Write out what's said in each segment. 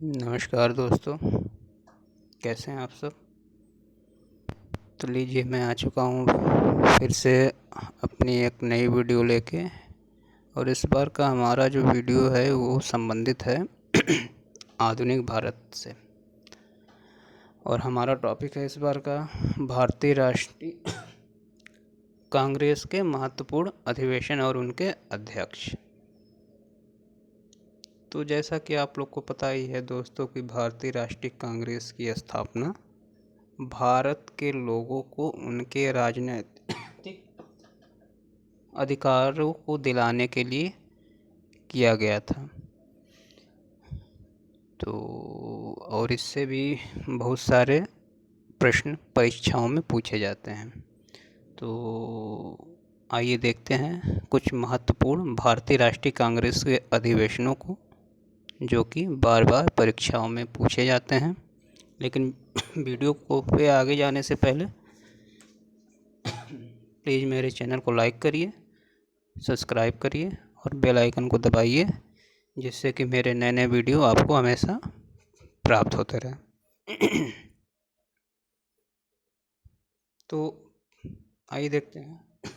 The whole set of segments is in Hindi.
नमस्कार दोस्तों, कैसे हैं आप सब। तो लीजिए मैं आ चुका हूँ फिर से अपनी एक नई वीडियो लेके। और इस बार का हमारा जो वीडियो है वो संबंधित है आधुनिक भारत से। और हमारा टॉपिक है इस बार का भारतीय राष्ट्रीय कांग्रेस के महत्वपूर्ण अधिवेशन और उनके अध्यक्ष। तो जैसा कि आप लोग को पता ही है दोस्तों कि भारतीय राष्ट्रीय कांग्रेस की स्थापना भारत के लोगों को उनके राजनीतिक अधिकारों को दिलाने के लिए किया गया था। तो और इससे भी बहुत सारे प्रश्न परीक्षाओं में पूछे जाते हैं। तो आइए देखते हैं कुछ महत्वपूर्ण भारतीय राष्ट्रीय कांग्रेस के अधिवेशनों को, जो कि बार बार परीक्षाओं में पूछे जाते हैं। लेकिन वीडियो को पे आगे जाने से पहले प्लीज़ मेरे चैनल को लाइक करिए, सब्सक्राइब करिए और बेल आइकन को दबाइए, जिससे कि मेरे नए नए वीडियो आपको हमेशा प्राप्त होते रहे। तो आइए देखते हैं।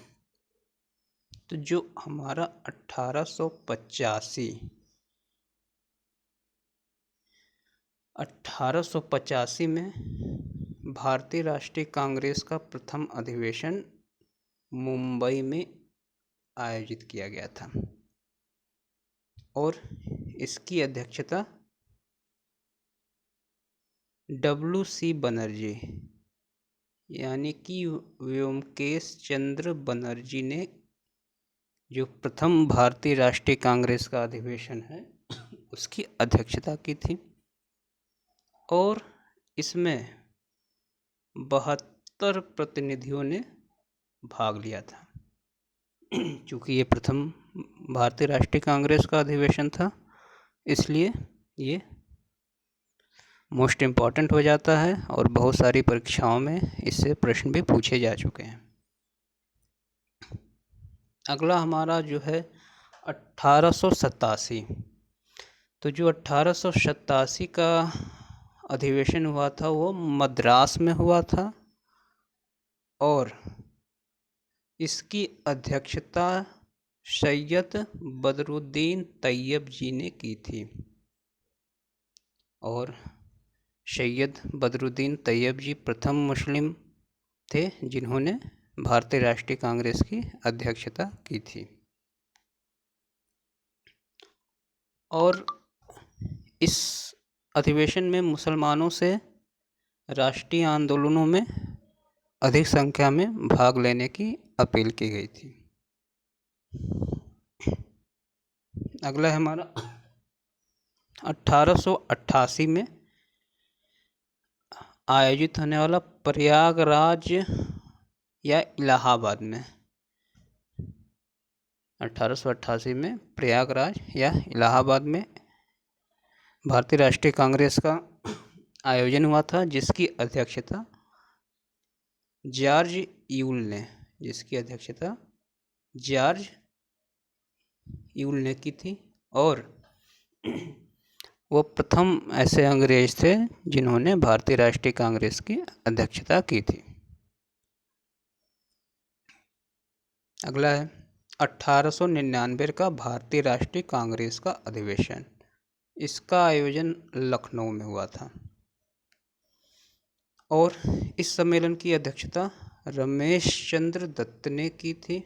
तो जो हमारा 1885 में भारतीय राष्ट्रीय कांग्रेस का प्रथम अधिवेशन मुंबई में आयोजित किया गया था और इसकी अध्यक्षता WC बनर्जी यानी कि व्योमकेश चंद्र बनर्जी ने, जो प्रथम भारतीय राष्ट्रीय कांग्रेस का अधिवेशन है, उसकी अध्यक्षता की थी। और इसमें 72 प्रतिनिधियों ने भाग लिया था। चूँकि ये प्रथम भारतीय राष्ट्रीय कांग्रेस का अधिवेशन था, इसलिए ये मोस्ट इम्पॉर्टेंट हो जाता है और बहुत सारी परीक्षाओं में इससे प्रश्न भी पूछे जा चुके हैं। अगला हमारा जो है 1887। तो जो 1887 का अधिवेशन हुआ था वो मद्रास में हुआ था और इसकी अध्यक्षता सैयद बदरुद्दीन तैयब जी ने की थी। और सैयद बदरुद्दीन तैयब जी प्रथम मुस्लिम थे जिन्होंने भारतीय राष्ट्रीय कांग्रेस की अध्यक्षता की थी। और इस अधिवेशन में मुसलमानों से राष्ट्रीय आंदोलनों में अधिक संख्या में भाग लेने की अपील की गई थी। अगला है हमारा 1888 में आयोजित होने वाला प्रयागराज या इलाहाबाद में 1888 में प्रयागराज या इलाहाबाद में भारतीय राष्ट्रीय कांग्रेस का आयोजन हुआ था, जिसकी अध्यक्षता जॉर्ज यूल ने की थी। और वो प्रथम ऐसे अंग्रेज थे जिन्होंने भारतीय राष्ट्रीय कांग्रेस की अध्यक्षता की थी। अगला है 1899 का भारतीय राष्ट्रीय कांग्रेस का अधिवेशन। इसका आयोजन लखनऊ में हुआ था और इस सम्मेलन की अध्यक्षता रमेश चंद्र दत्त ने की थी।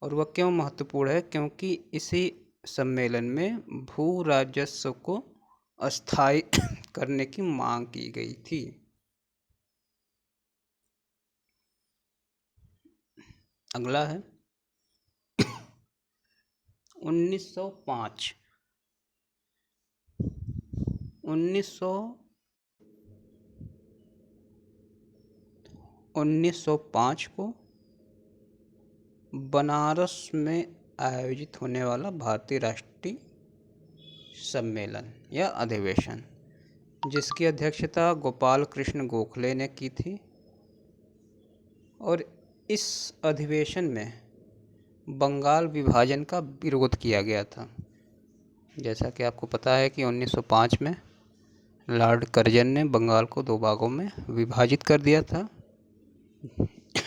और वह क्यों महत्वपूर्ण है, क्योंकि इसी सम्मेलन में भू राजस्व को अस्थायी करने की मांग की गई थी। अगला है 1905। 1905 को बनारस में आयोजित होने वाला भारतीय राष्ट्रीय सम्मेलन या अधिवेशन, जिसकी अध्यक्षता गोपाल कृष्ण गोखले ने की थी। और इस अधिवेशन में बंगाल विभाजन का विरोध किया गया था। जैसा कि आपको पता है कि 1905 में लॉर्ड कर्जन ने बंगाल को 2 भागों में विभाजित कर दिया था,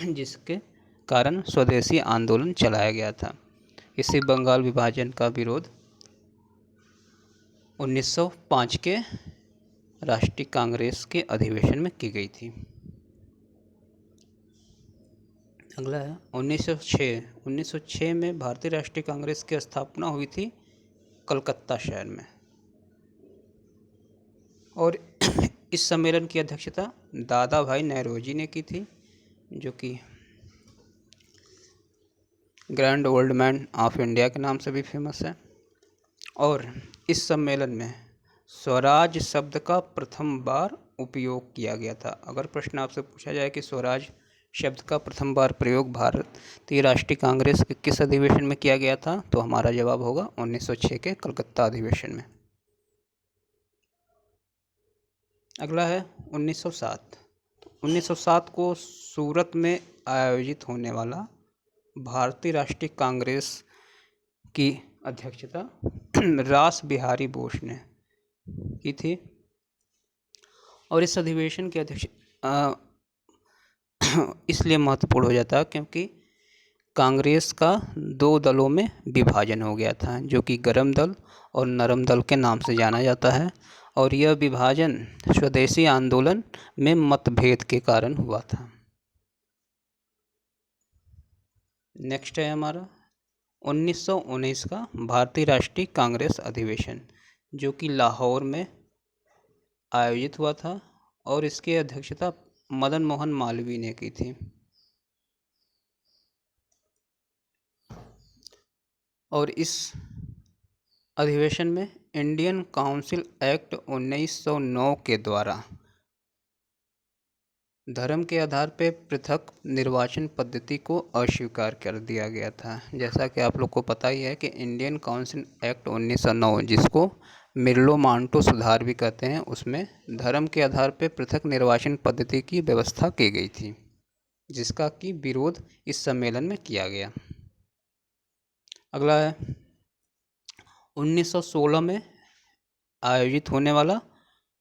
जिसके कारण स्वदेशी आंदोलन चलाया गया था। इसी बंगाल विभाजन का विरोध 1905 के राष्ट्रीय कांग्रेस के अधिवेशन में की गई थी। अगला है 1906 में भारतीय राष्ट्रीय कांग्रेस की स्थापना हुई थी कलकत्ता शहर में, और इस सम्मेलन की अध्यक्षता दादा भाई नौरोजी ने की थी, जो कि grand old man of India के नाम से भी फेमस है। और इस सम्मेलन में स्वराज शब्द का प्रथम बार उपयोग किया गया था। अगर प्रश्न आपसे पूछा जाए कि स्वराज शब्द का प्रथम बार प्रयोग भारतीय राष्ट्रीय कांग्रेस के किस अधिवेशन में किया गया था, तो हमारा जवाब होगा 1906 के कलकत्ता अधिवेशन में। अगला है 1907। 1907 को सूरत में आयोजित होने वाला भारतीय राष्ट्रीय कांग्रेस की अध्यक्षता रास बिहारी बोस ने की थी, और इस अधिवेशन के अध्यक्ष इसलिए महत्वपूर्ण हो जाता है क्योंकि कांग्रेस का 2 दलों में विभाजन हो गया था, जो कि गरम दल और नरम दल के नाम से जाना जाता है, और यह विभाजन स्वदेशी आंदोलन में मतभेद के कारण हुआ था। नेक्स्ट है हमारा 1919 का भारतीय राष्ट्रीय कांग्रेस अधिवेशन, जो कि लाहौर में आयोजित हुआ था, और इसकी अध्यक्षता मदन मोहन मालवीय ने की थी। और इस अधिवेशन में इंडियन काउंसिल एक्ट 1909 के द्वारा धर्म के आधार पर पृथक निर्वाचन पद्धति को अस्वीकार कर दिया गया था। जैसा कि आप लोग को पता ही है कि इंडियन काउंसिल एक्ट 1909, जिसको मिर्लो मांटो सुधार भी कहते हैं, उसमें धर्म के आधार पर पृथक निर्वाचन पद्धति की व्यवस्था की गई थी, जिसका कि विरोध इस सम्मेलन में किया गया। अगला है 1916 में आयोजित होने वाला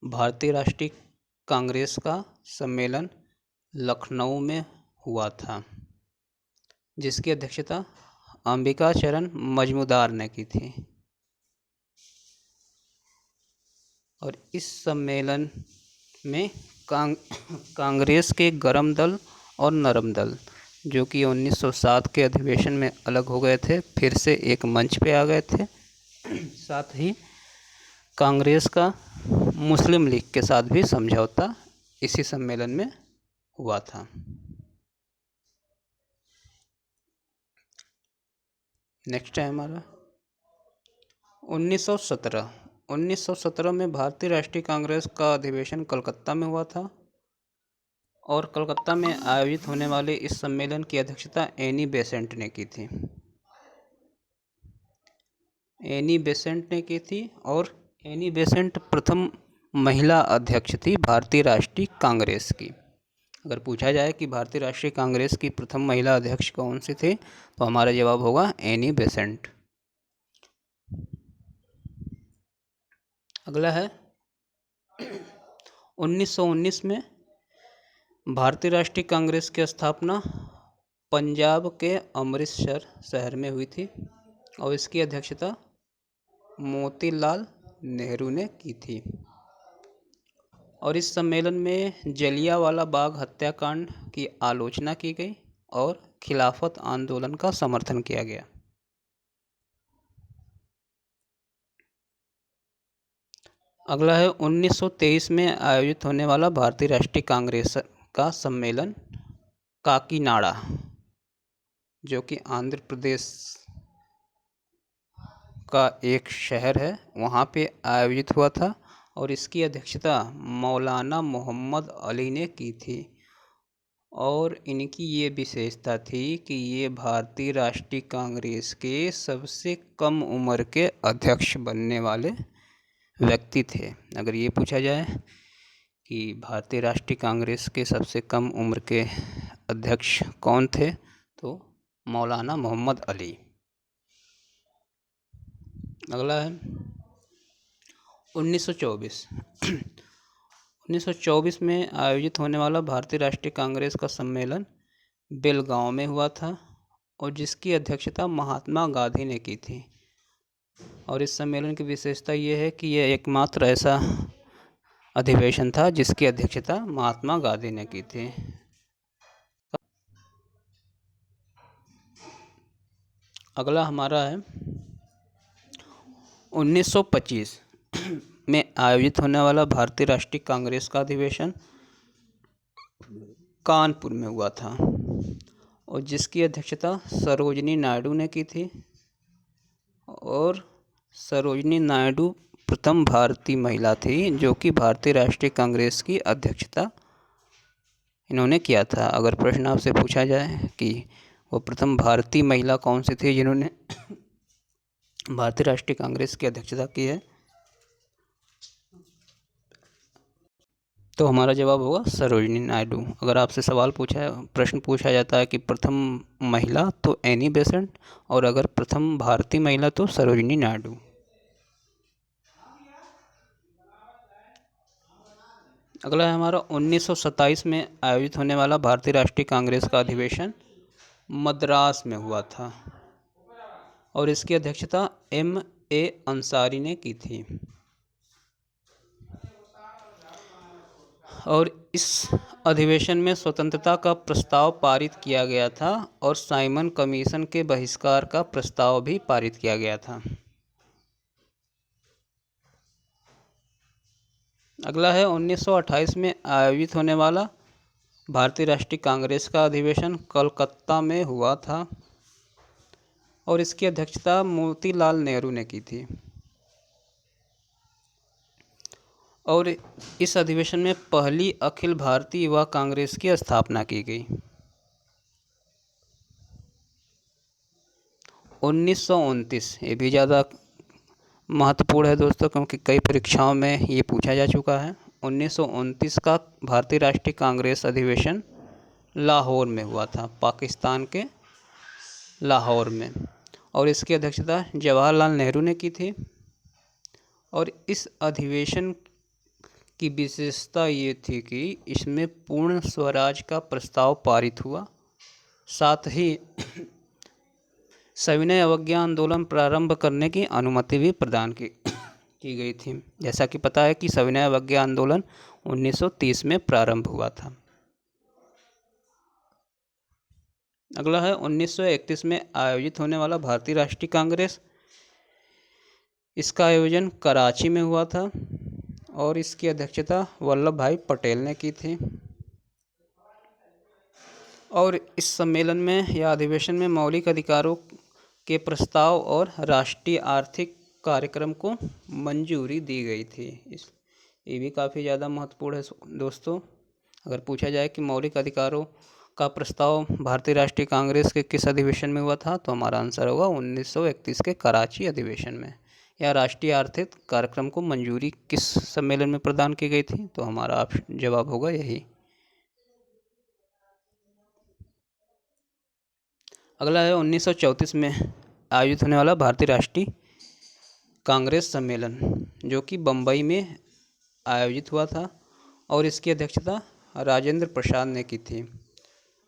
भारतीय राष्ट्रीय कांग्रेस का सम्मेलन लखनऊ में हुआ था, जिसकी अध्यक्षता अंबिका चरण मजूमदार ने की थी। और इस सम्मेलन में कांग्रेस के गरम दल और नरम दल, जो कि 1907 के अधिवेशन में अलग हो गए थे, फिर से एक मंच पे आ गए थे। साथ ही कांग्रेस का मुस्लिम लीग के साथ भी समझौता इसी सम्मेलन में हुआ था। नेक्स्ट है हमारा 1917। 1917 में भारतीय राष्ट्रीय कांग्रेस का अधिवेशन कलकत्ता में हुआ था, और कलकत्ता में आयोजित होने वाले इस सम्मेलन की अध्यक्षता एनी बेसेंट ने की थी। और एनी बेसेंट प्रथम महिला अध्यक्ष थी भारतीय राष्ट्रीय कांग्रेस की। अगर पूछा जाए कि भारतीय राष्ट्रीय कांग्रेस की प्रथम महिला अध्यक्ष कौन से थे, तो हमारा जवाब होगा एनी बेसेंट। अगला है 1919 में भारतीय राष्ट्रीय कांग्रेस की स्थापना पंजाब के अमृतसर शहर में हुई थी, और इसकी अध्यक्षता मोतीलाल नेहरू ने की थी। और इस सम्मेलन में जलियांवाला बाग हत्याकांड की आलोचना की गई और खिलाफत आंदोलन का समर्थन किया गया। अगला है 1923 में आयोजित होने वाला भारतीय राष्ट्रीय कांग्रेस का सम्मेलन काकीनाडा, जो कि आंध्र प्रदेश का एक शहर है, वहाँ पे आयोजित हुआ था, और इसकी अध्यक्षता मौलाना मोहम्मद अली ने की थी। और इनकी ये विशेषता थी कि ये भारतीय राष्ट्रीय कांग्रेस के सबसे कम उम्र के अध्यक्ष बनने वाले व्यक्ति थे। अगर ये पूछा जाए कि भारतीय राष्ट्रीय कांग्रेस के सबसे कम उम्र के अध्यक्ष कौन थे, तो मौलाना मोहम्मद अली। अगला है 1924। 1924 में आयोजित होने वाला भारतीय राष्ट्रीय कांग्रेस का सम्मेलन बेलगांव में हुआ था और जिसकी अध्यक्षता महात्मा गांधी ने की थी। और इस सम्मेलन की विशेषता ये है कि यह एकमात्र ऐसा अधिवेशन था जिसकी अध्यक्षता महात्मा गांधी ने की थी। अगला हमारा है 1925 में आयोजित होने वाला भारतीय राष्ट्रीय कांग्रेस का अधिवेशन कानपुर में हुआ था और जिसकी अध्यक्षता सरोजिनी नायडू ने की थी। और सरोजिनी नायडू प्रथम भारतीय महिला थी जो कि भारतीय राष्ट्रीय कांग्रेस की अध्यक्षता इन्होंने किया था। अगर प्रश्न आपसे पूछा जाए कि वो प्रथम भारतीय महिला कौन सी थी जिन्होंने भारतीय राष्ट्रीय कांग्रेस की अध्यक्षता की है, तो हमारा जवाब होगा सरोजिनी नायडू। अगर आपसे प्रश्न पूछा जाता है कि प्रथम महिला तो एनी बेसेंट और अगर प्रथम भारतीय महिला तो सरोजिनी नायडू। अगला है हमारा 1927 में आयोजित होने वाला भारतीय राष्ट्रीय कांग्रेस का अधिवेशन मद्रास में हुआ था और इसकी अध्यक्षता M.A. अंसारी ने की थी। और इस अधिवेशन में स्वतंत्रता का प्रस्ताव पारित किया गया था और साइमन कमीशन के बहिष्कार का प्रस्ताव भी पारित किया गया था। अगला है 1928 में आयोजित होने वाला भारतीय राष्ट्रीय कांग्रेस का अधिवेशन कलकत्ता में हुआ था और इसकी अध्यक्षता मोतीलाल नेहरू ने की थी। और इस अधिवेशन में पहली अखिल भारतीय युवा कांग्रेस की स्थापना की गई। 1929 ये भी ज़्यादा महत्वपूर्ण है दोस्तों क्योंकि कई परीक्षाओं में ये पूछा जा चुका है। 1929 का भारतीय राष्ट्रीय कांग्रेस अधिवेशन लाहौर में हुआ था, पाकिस्तान के लाहौर में, और इसकी अध्यक्षता जवाहरलाल नेहरू ने की थी। और इस अधिवेशन की विशेषता ये थी कि इसमें पूर्ण स्वराज का प्रस्ताव पारित हुआ, साथ ही सविनय अवज्ञा आंदोलन प्रारंभ करने की अनुमति भी प्रदान की गई थी। जैसा कि पता है कि सविनय अवज्ञा आंदोलन 1930 में प्रारंभ हुआ था। अगला है 1931 में आयोजित होने वाला भारतीय राष्ट्रीय कांग्रेस। इसका आयोजन कराची में हुआ था और इसकी अध्यक्षता वल्लभ भाई पटेल ने की थी। और इस सम्मेलन में या अधिवेशन में मौलिक अधिकारों के प्रस्ताव और राष्ट्रीय आर्थिक कार्यक्रम को मंजूरी दी गई थी। ये भी काफ़ी ज़्यादा महत्वपूर्ण है दोस्तों। अगर पूछा जाए कि मौलिक अधिकारों का प्रस्ताव भारतीय राष्ट्रीय कांग्रेस के किस अधिवेशन में हुआ था, तो हमारा आंसर होगा 1931 के कराची अधिवेशन में। या राष्ट्रीय आर्थिक कार्यक्रम को मंजूरी किस सम्मेलन में प्रदान की गई थी, तो हमारा जवाब होगा यही। अगला है 1934 में आयोजित होने वाला भारतीय राष्ट्रीय कांग्रेस सम्मेलन जो कि बम्बई में आयोजित हुआ था और इसकी अध्यक्षता राजेंद्र प्रसाद ने की थी।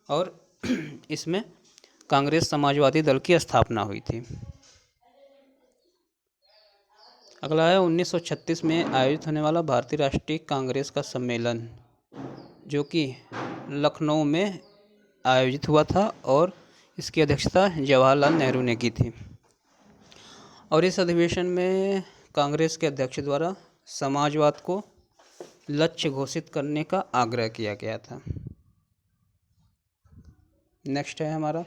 और इसमें कांग्रेस समाजवादी दल की स्थापना हुई थी। अगला है 1936 में आयोजित होने वाला भारतीय राष्ट्रीय कांग्रेस का सम्मेलन जो कि लखनऊ में आयोजित हुआ था और इसकी अध्यक्षता जवाहरलाल नेहरू ने की थी। और इस अधिवेशन में कांग्रेस के अध्यक्ष द्वारा समाजवाद को लक्ष्य घोषित करने का आग्रह किया गया था। नेक्स्ट है हमारा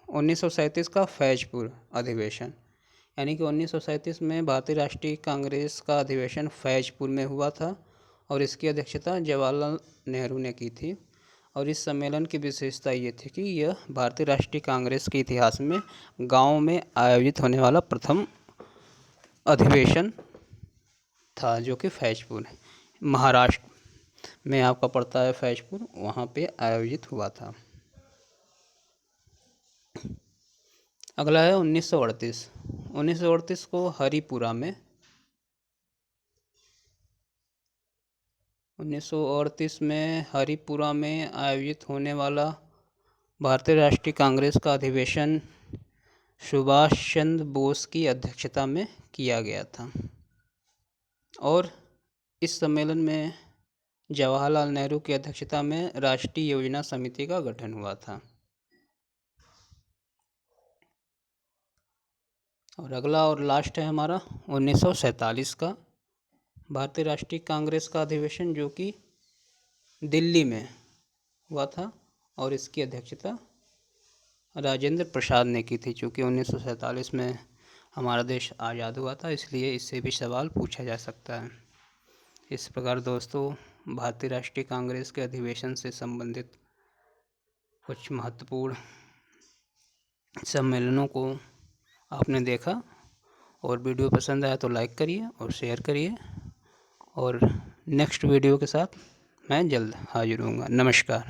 1937 का फैजपुर अधिवेशन, यानी कि 1937 में भारतीय राष्ट्रीय कांग्रेस का अधिवेशन फैजपुर में हुआ था और इसकी अध्यक्षता जवाहरलाल नेहरू ने की थी। और इस सम्मेलन की विशेषता ये थी कि यह भारतीय राष्ट्रीय कांग्रेस के इतिहास में गांव में आयोजित होने वाला प्रथम अधिवेशन था जो कि फैजपुर महाराष्ट्र में आपका पड़ता है फैजपुर, वहाँ पे आयोजित हुआ था। अगला है 1938। 1938 को हरिपुरा में 1938 में हरिपुरा में आयोजित होने वाला भारतीय राष्ट्रीय कांग्रेस का अधिवेशन सुभाष चंद्र बोस की अध्यक्षता में किया गया था और इस सम्मेलन में जवाहरलाल नेहरू की अध्यक्षता में राष्ट्रीय योजना समिति का गठन हुआ था। और अगला और लास्ट है हमारा 1947 का भारतीय राष्ट्रीय कांग्रेस का अधिवेशन, जो कि दिल्ली में हुआ था और इसकी अध्यक्षता राजेंद्र प्रसाद ने की थी। चूँकि 1947 में हमारा देश आज़ाद हुआ था, इसलिए इससे भी सवाल पूछा जा सकता है। इस प्रकार दोस्तों, भारतीय राष्ट्रीय कांग्रेस के अधिवेशन से संबंधित कुछ महत्वपूर्ण सम्मेलनों को आपने देखा, और वीडियो पसंद आया तो लाइक करिए और शेयर करिए, और नेक्स्ट वीडियो के साथ मैं जल्द हाजिर होऊंगा। नमस्कार।